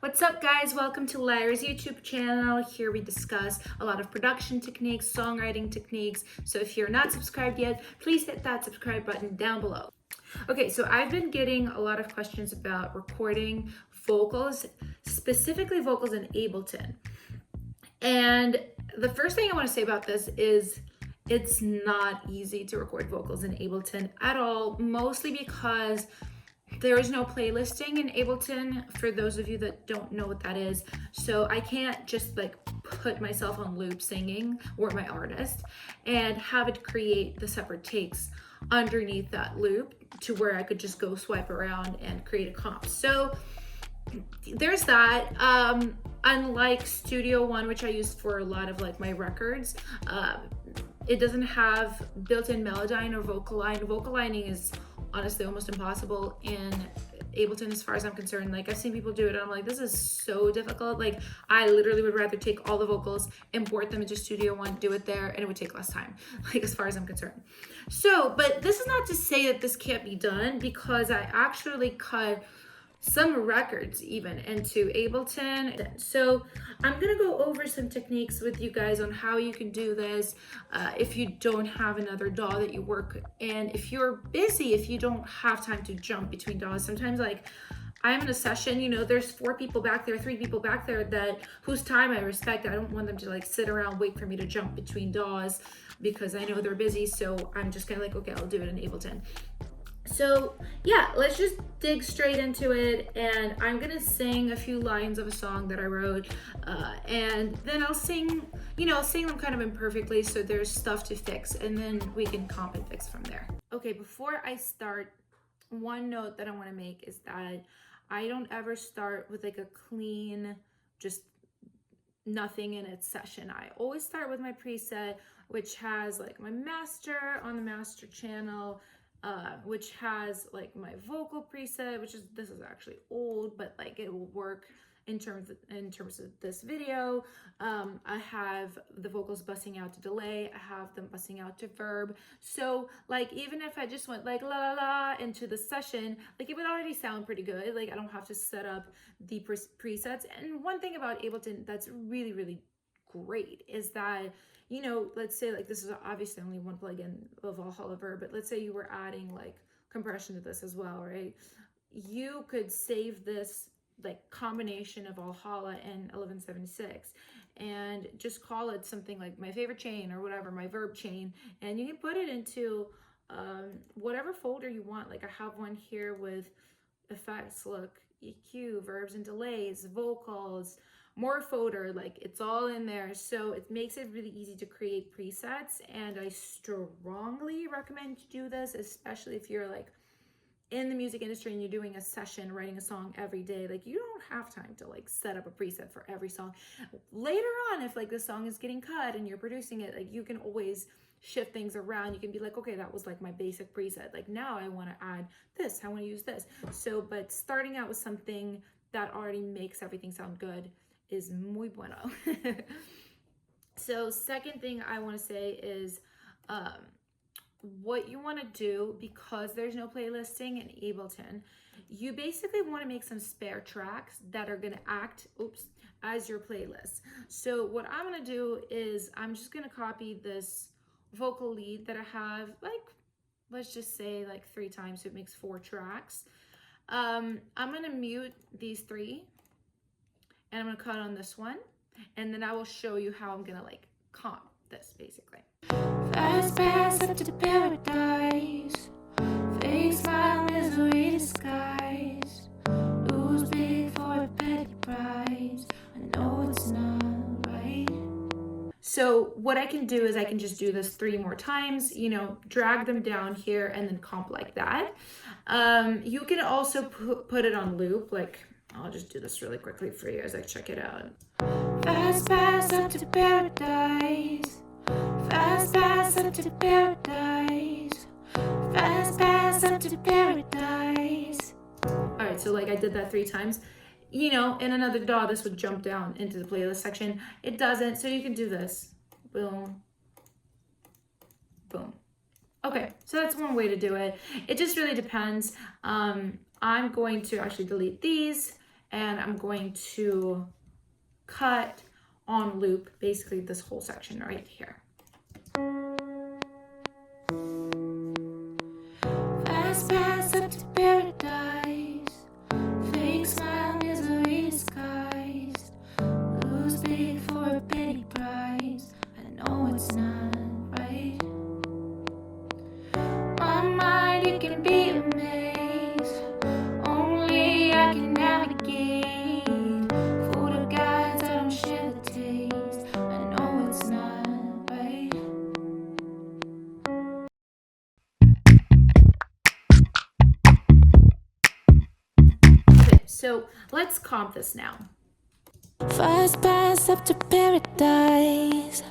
What's up, guys? Welcome to LYRE's YouTube channel. Here we discuss a lot of production techniques, songwriting techniques. So if you're not subscribed yet, please hit that subscribe button down below. Okay, so I've been getting a lot of questions about recording vocals, specifically vocals in Ableton. And the first thing I want to say about this is it's not easy to record vocals in Ableton at all, mostly because there is no playlisting in Ableton, for those of you that don't know what that is. So I can't just like put myself on loop singing, or my artist, and have it create the separate takes underneath that loop to where I could just go swipe around and create a comp. So there's that. Unlike Studio One, which I use for a lot of like my records, it doesn't have built-in Melodyne or Vocalize. Vocalining is honestly almost impossible in Ableton as far as I'm concerned. Like, I've seen people do it and I'm like, this is so difficult. Like, I literally would rather take all the vocals, import them into Studio One, do it there, and it would take less time, like, as far as I'm concerned. So, but this is not to say that this can't be done, because I actually cut some records even into Ableton. So I'm gonna go over some techniques with you guys on how you can do this if you don't have another DAW that you work in. If you're busy, if you don't have time to jump between DAWs, sometimes like I'm in a session, you know, there's 4 people back there, 3 people back there that whose time I respect. I don't want them to like sit around, wait for me to jump between DAWs because I know they're busy. So I'm just kind of like, okay, I'll do it in Ableton. So yeah, let's just dig straight into it, and I'm gonna sing a few lines of a song that I wrote, and then I'll sing, you know, sing them kind of imperfectly, so there's stuff to fix, and then we can comp and fix from there. Okay, before I start, one note that I want to make is that I don't ever start with like a clean, just nothing in its session. I always start with my preset, which has like my master on the master channel, which has like my vocal preset, which is, this is actually old, but like it will work in terms of this video. I have the vocals busting out to delay, I have them busting out to verb. So like, even if I just went like la la la into the session, like it would already sound pretty good. Like, I don't have to set up the presets. And one thing about Ableton that's really, really great is that, you know, let's say like this is obviously only one plugin of Valhalla Verb, but let's say you were adding like compression to this as well, right? You could save this like combination of Valhalla and 1176 and just call it something like my favorite chain or whatever, my verb chain, and you can put it into whatever folder you want. Like, I have one here with effects, look, EQ, verbs and delays, vocals, more folder, like it's all in there. So it makes it really easy to create presets, and I strongly recommend you do this, especially if you're like in the music industry and you're doing a session, writing a song every day. Like, you don't have time to like set up a preset for every song. Later on, if like the song is getting cut and you're producing it, like you can always shift things around. You can be like, okay, that was like my basic preset, like now I want to add this, I want to use this. So, but starting out with something that already makes everything sound good is muy bueno. So second thing I want to say is what you want to do, because there's no playlisting in Ableton, you basically want to make some spare tracks that are going to act as your playlist. So what I'm going to do is I'm just going to copy this vocal lead that I have, like, let's just say like 3 times, so it makes 4 tracks. I'm going to mute these 3, and I'm going to cut on this one, and then I will show you how I'm going to like comp this basically. Fast pass up to paradise, fake smile, misery disguise, lose big for a petty prize, I know it's not right. So what I can do is I can just do this 3 more times, you know, drag them down here and then comp like that. You can also put it on loop, like I'll just do this really quickly for you as I check it out. Fast pass up to paradise, fast pass up to paradise, fast pass up to paradise. All right, so like I did that 3 times. You know, in another DAW, this would jump down into the playlist section. It doesn't, so you can do this. Boom, boom. Okay, so that's one way to do it. It just really depends. I'm going to actually delete these, and I'm going to cut on loop basically this whole section right here. Fast pass up to paradise, fake smile, misery disguised, lose big for a petty prize. I know it's not right. My mind, it can be a maze, only I can navigate. Food of guides, I don't share the taste. I know it's not right. Okay, so let's comp this now. Fast pass up to paradise,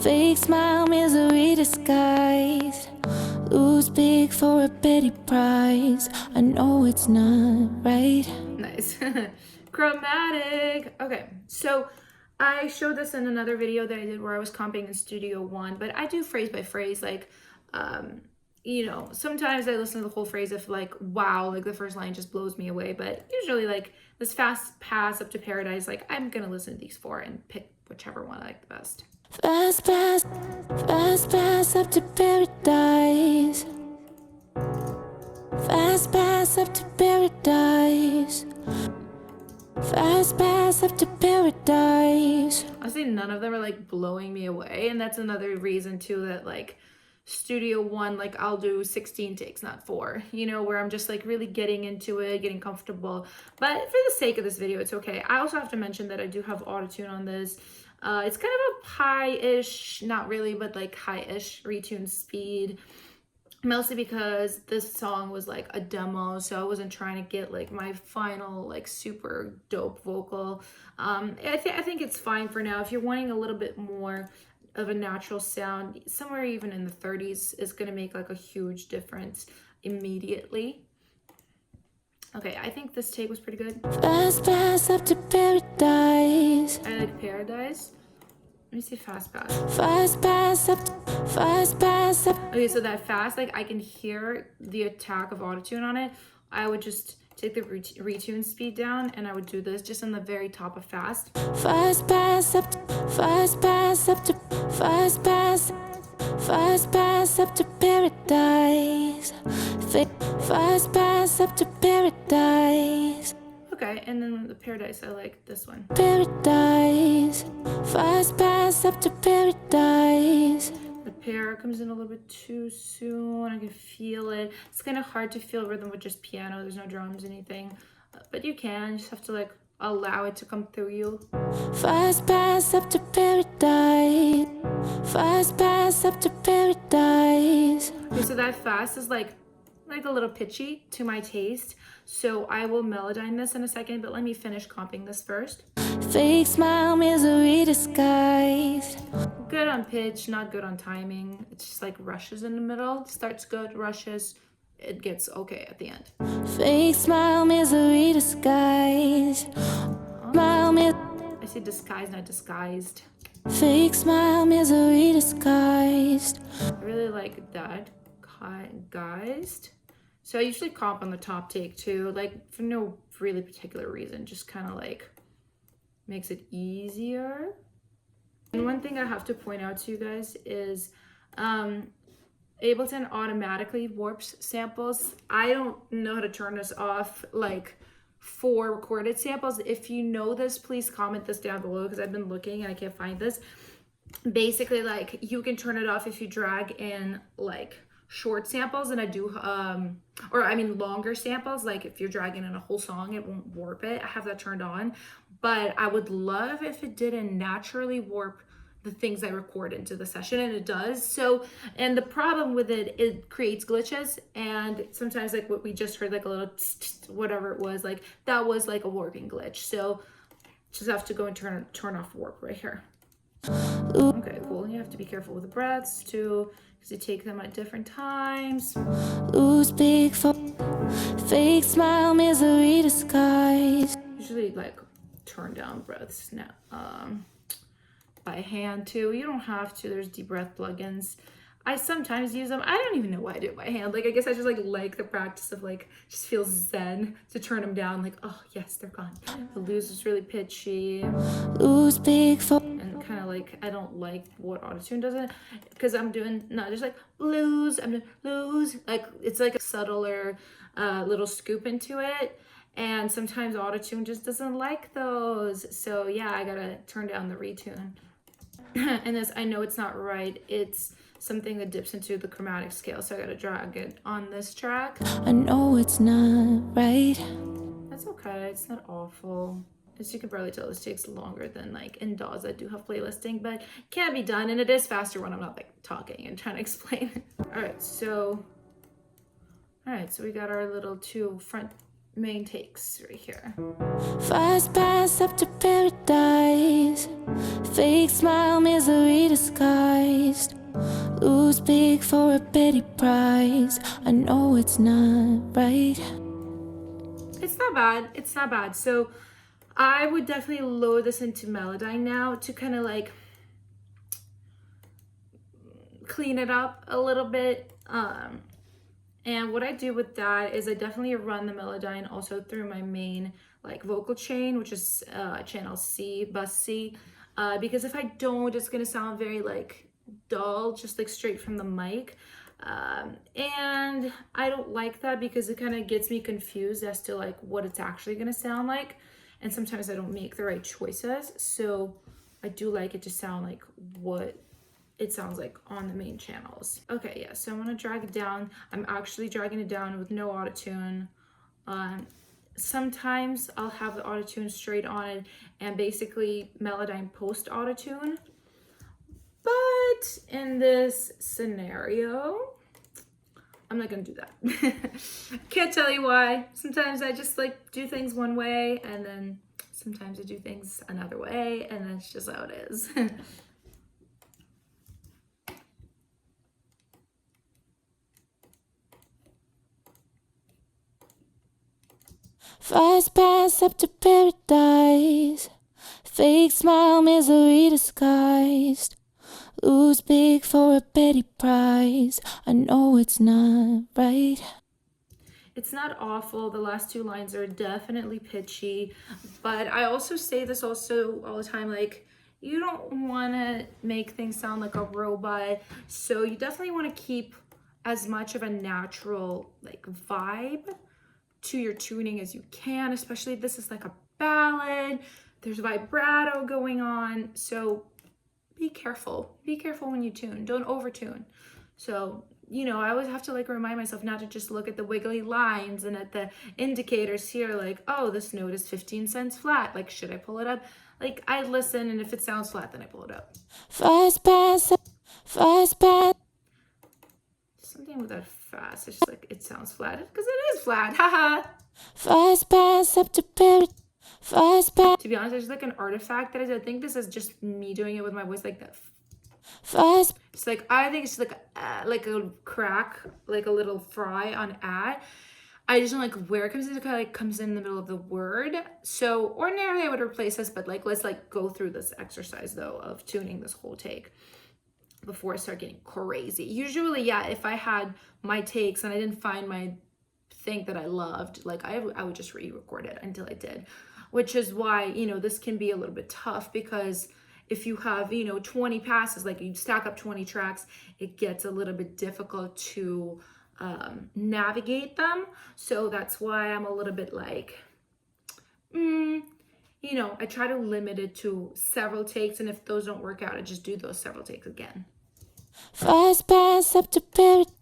fake smile, misery disguised, lose big for a petty prize. I know it's not right. Nice. Chromatic. Okay, so I showed this in another video that I did where I was comping in Studio One, but I do phrase by phrase, like, you know, sometimes I listen to the whole phrase if like, wow, like the first line just blows me away. But usually like this fast pass up to paradise, like I'm gonna listen to these four and pick whichever one I like the best. Fast pass up to paradise. Fast pass up to paradise. Fast pass up to paradise. Honestly, none of them are like blowing me away, and that's another reason too that like Studio One, like I'll do 16 takes, not 4, you know, where I'm just like really getting into it, getting comfortable. But for the sake of this video, it's okay. I also have to mention that I do have autotune on this. It's kind of a high-ish, not really, but like high-ish retune speed. Mostly because this song was like a demo, so I wasn't trying to get like my final like super dope vocal. I think it's fine for now. If you're wanting a little bit more of a natural sound, somewhere even in the 30s is going to make like a huge difference immediately. Okay, I think this take was pretty good. Fast pass up to paradise. I like paradise. Let me see fast pass. Fast pass up, fast pass up. Okay, so that fast, like I can hear the attack of autotune on it. I would just take the retune speed down and I would do this just on the very top of fast. Fast pass up, fast pass up to, fast pass up to paradise. Fast pass up to paradise. Okay, and then the paradise, I like this one. Paradise, fast pass up to paradise. The pair comes in a little bit too soon. I can feel it. It's kind of hard to feel rhythm with just piano. There's no drums, anything. But you can. You just have to like allow it to come through you. Fast pass up to paradise. Fast pass up to paradise. Okay, so that fast is like a little pitchy to my taste. So I will Melodyne this in a second, but let me finish comping this first. Fake smile, misery disguised. Good on pitch, not good on timing. It's just like rushes in the middle. Starts good, rushes. It gets okay at the end. Fake smile, misery disguised. I say disguised, not disguised. Fake smile, misery disguised. I really like that. Guised. So I usually comp on the top take too, like for no really particular reason, just kind of like makes it easier. And one thing I have to point out to you guys is Ableton automatically warps samples. I don't know how to turn this off like for recorded samples. If you know this, please comment this down below because I've been looking and I can't find this. Basically, like you can turn it off if you drag in like short samples, and I do or I mean longer samples, like if you're dragging in a whole song it won't warp it. I have that turned on, but I would love if it didn't naturally warp the things I record into the session, and it does. So, and the problem with it creates glitches, and sometimes like what we just heard, like a little whatever it was, like that was like a warping glitch. So just have to go and turn off warp right here. Okay, cool. You have to be careful with the breaths too, because you take them at different times. Lose big fake smile, misery disguise. Usually like turn down breaths now by hand too. You don't have to. There's deep breath plugins. I sometimes use them. I don't even know why I do it by hand. Like, I guess I just like the practice of like, just feels zen to turn them down. Like, oh yes, they're gone. The lose is really pitchy. Lose big for. And kind of like, I don't like what autotune does it. Because I'm doing, not just like lose, I'm doing lose. Like, it's like a subtler little scoop into it. And sometimes autotune just doesn't like those. So yeah, I gotta turn down the retune. And this, I know it's not right. It's something that dips into the chromatic scale, so I gotta drag it on this track. I know it's not right. That's okay, it's not awful. As you can probably tell, this takes longer than like in DAWs. I do have playlisting, but can be done, and it is faster when I'm not like talking and trying to explain it. All right, so we got our little 2 front main takes right here. Fast pass up to paradise, fake smile, misery disguised. Lose big for a petty prize. I know it's not right. It's not bad. It's not bad. So I would definitely load this into Melodyne now to kind of like clean it up a little bit. And what I do with that is I definitely run the Melodyne also through my main like vocal chain, which is channel C, bus C. Because if I don't, it's gonna sound very like dull, just like straight from the mic. And I don't like that because it kind of gets me confused as to like what it's actually gonna sound like. And sometimes I don't make the right choices. So I do like it to sound like what it sounds like on the main channels. Okay, yeah, so I'm gonna drag it down. I'm actually dragging it down with no autotune. Sometimes I'll have the autotune straight on it and basically Melodyne post autotune. But in this scenario, I'm not gonna do that. Can't tell you why. Sometimes I just like do things one way, and then sometimes I do things another way, and that's just how it is. Fast pass up to paradise, fake smile, misery disguised. Lose big for a petty prize. I know it's not right. It's not awful. The last 2 lines are definitely pitchy, but I also say this also all the time, like, you don't want to make things sound like a robot, so you definitely want to keep as much of a natural like vibe to your tuning as you can, especially if this is like a ballad. There's vibrato going on, so be careful. Be careful when you tune. Don't overtune. So, you know, I always have to like remind myself not to just look at the wiggly lines and at the indicators here, like, oh, this note is 15 cents flat. Like, should I pull it up? Like, I listen, and if it sounds flat, then I pull it up. Fast pass, fast pass. Something with that fast. It's just like it sounds flat because it is flat. Haha. Fast pass up to paradise. Fast pass. To be honest, there's like an artifact that I think this is just me doing it with my voice like that. Fast. It's like, I think it's like a crack, like a little fry on ad. I just don't like where it comes in. It kind of like comes in the middle of the word. So ordinarily I would replace this, but like let's like go through this exercise though of tuning this whole take before I start getting crazy. Usually, yeah, if I had my takes and I didn't find my thing that I loved, like I would just re-record it until I did, which is why, you know, this can be a little bit tough because if you have, you know, 20 passes, like you stack up 20 tracks, it gets a little bit difficult to navigate them. So that's why I'm a little bit like, you know, I try to limit it to several takes, and if those don't work out, I just do those several takes again. Fast pass up to paradise.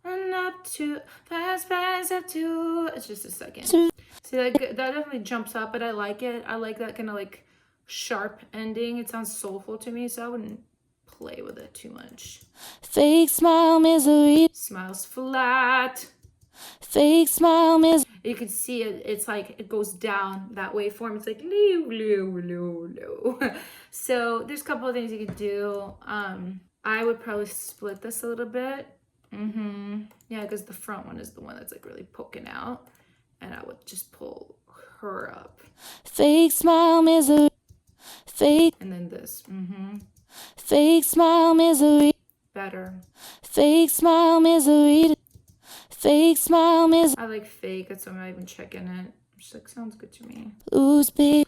And up to fast pass up to. It's just a second. See, that definitely jumps up, but I like it. I like that kind of like sharp ending. It sounds soulful to me, so I wouldn't play with it too much. Fake smile, misery. Smiles flat. Fake smile, misery. You can see it. It's like it goes down that waveform. It's like low, low, low, low. So there's a couple of things you could do. I would probably split this a little bit. Yeah, because the front one is the one that's like really poking out, and I would just pull her up. Fake smile, misery. Fake. And then this. Fake smile, misery. Better. Fake smile, misery. Fake smile, misery. I like fake, that's why I'm not even checking it. Just like, sounds good to me. Lose big.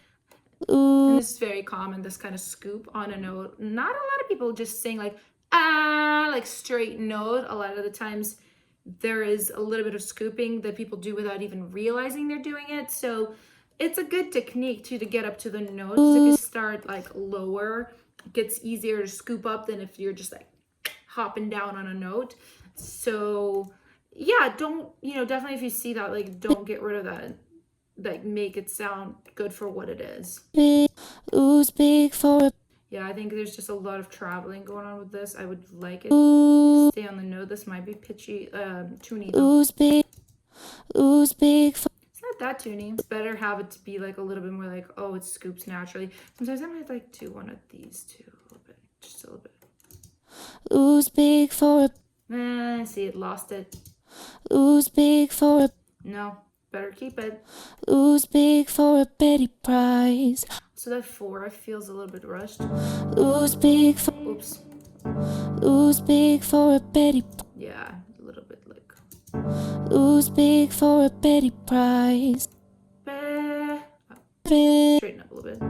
And this is very common, this kind of scoop on a note. Not a lot of people just sing like, ah, like straight note. A lot of the times there is a little bit of scooping that people do without even realizing they're doing it. So it's a good technique too to get up to the notes. If you start like lower, it gets easier to scoop up than if you're just like hopping down on a note. So yeah, don't, definitely if you see that, like, don't get rid of that. Like, make it sound good for what it is. Lose big for. Yeah, I think there's just a lot of traveling going on with this. I would like it to stay on the note. This might be pitchy, toony though. Lose big. Lose big for. It's not that toony. It's better have it to be like a little bit more like, oh, it scoops naturally. Sometimes I might like to one of these too, a little bit, just a little bit. Lose big for. See, it lost it. Lose big for. No, better keep it. Lose big for a petty prize. So that 4 feels a little bit rushed. Lose big for. Oops. Lose big for a petty. Yeah, a little bit like. Lose big for a petty prize. Straighten up a little bit.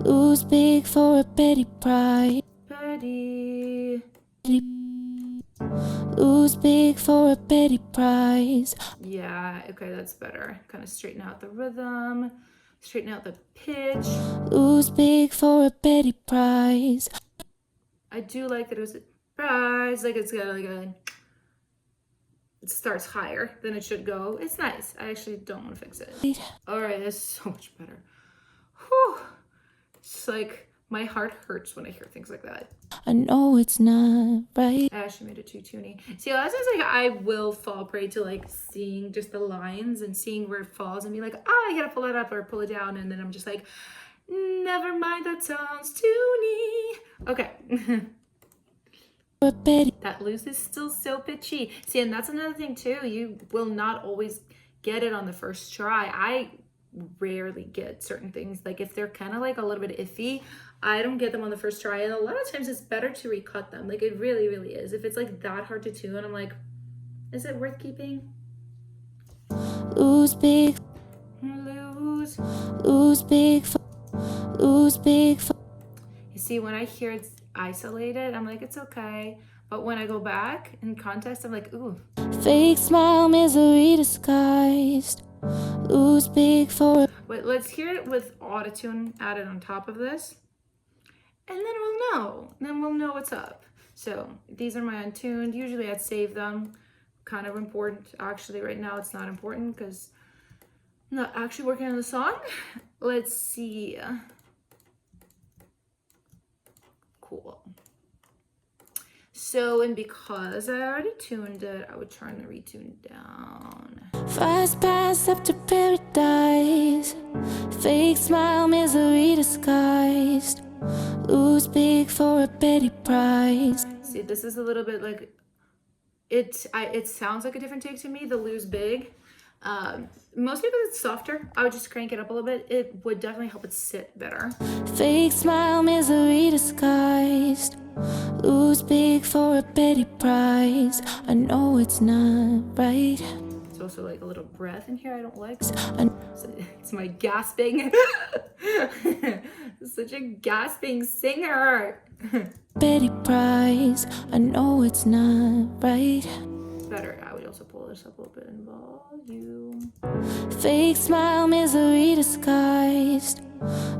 Lose big for a petty prize. Petty. Lose big for a petty prize. Yeah, okay, that's better. Kind of straighten out the rhythm, straighten out the pitch. Lose big for a petty prize. I do like that it was a prize, like it's got like a, it starts higher than it should go. It's nice. I actually don't want to fix it. All right, that's so much better. Whew. It's like my heart hurts when I hear things like that. I know it's not right. I actually made it too toony. See, a lot of times like I will fall prey to like seeing just the lines and seeing where it falls and be like, I gotta pull it up or pull it down, and then I'm just like, never mind, that sounds toony. Okay. That loose is still so pitchy. See, and that's another thing too. You will not always get it on the first try. I rarely get certain things. Like if they're kind of like a little bit iffy, I don't get them on the first try. And a lot of times it's better to recut them. Like it really, really is. If it's like that hard to tune, I'm like, is it worth keeping? Lose big. Lose. Lose big. Lose big. You see, when I hear it's isolated, I'm like, it's okay. But when I go back in context, I'm like, ooh. Fake smile, misery disguised. Lose big for. Wait, let's hear it with autotune added on top of this. And then we'll know. Then we'll know what's up. So these are my untuned. Usually I'd save them. Kind of important. Actually, right now it's not important because I'm not actually working on the song. Let's see. Cool. So, and because I already tuned it, I would turn the retune down. Fast pass up to paradise. Fake smile, misery disguised. Lose big for a petty prize. See, this is a little bit like, it sounds like a different take to me, the lose big. Mostly because it's softer. I would just crank it up a little bit. It would definitely help it sit better. Fake smile, misery disguised. Lose big for a petty prize. I know it's not right. It's also like a little breath in here I don't like. It's my gasping. Such a gasping singer. Petty prize. I know it's not right. Better. I would also pull this up a little bit in volume. Fake smile, misery disguised.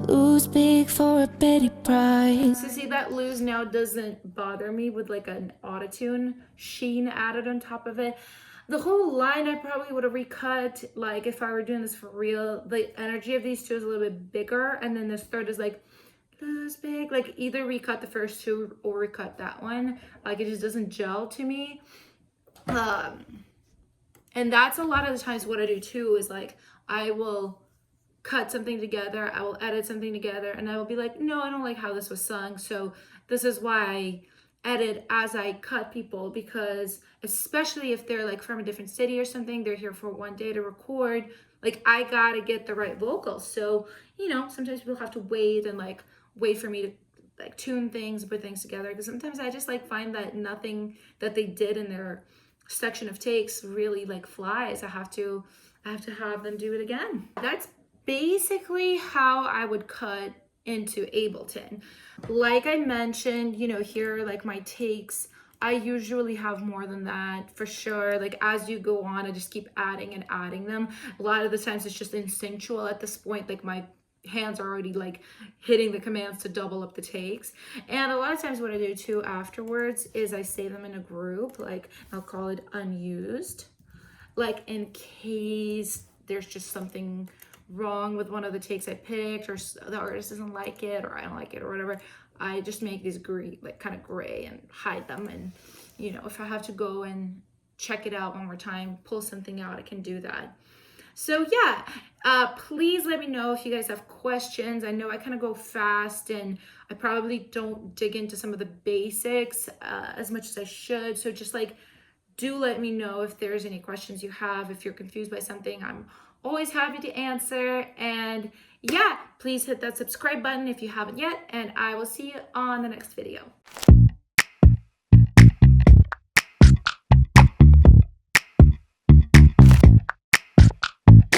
Lose big for a petty prize. So see, that lose now doesn't bother me with like an autotune sheen added on top of it. The whole line I probably would have recut, like if I were doing this for real. The energy of these two is a little bit bigger, and then this third is like lose big. Like either recut the first two or recut that one. Like it just doesn't gel to me. And that's a lot of the times what I do too is like I will cut something together, I will edit something together, and I will be like, no, I don't like how this was sung, so this is why I edit as I cut people, because especially if they're like from a different city or something, they're here for one day to record, like I gotta get the right vocals. So, you know, sometimes people have to wait and like wait for me to like tune things, put things together, because sometimes I just like find that nothing that they did in their section of takes really like flies. I have to have them do it again. That's basically how I would cut into Ableton. Like I mentioned, you know, here like my takes, I usually have more than that for sure. Like as you go on, I just keep adding and adding them. A lot of the times it's just instinctual at this point, like my hands are already like hitting the commands to double up the takes. And a lot of times what I do too afterwards is I save them in a group, like I'll call it unused, like in case there's just something wrong with one of the takes I picked, or the artist doesn't like it, or I don't like it, or whatever. I just make these gray, like kind of gray, and hide them. And you know, if I have to go and check it out one more time, pull something out, I can do that. So yeah, please let me know if you guys have questions. I know I kind of go fast and I probably don't dig into some of the basics as much as I should. So just like, do let me know if there's any questions you have. If you're confused by something, I'm always happy to answer. And yeah, please hit that subscribe button if you haven't yet, and I will see you on the next video.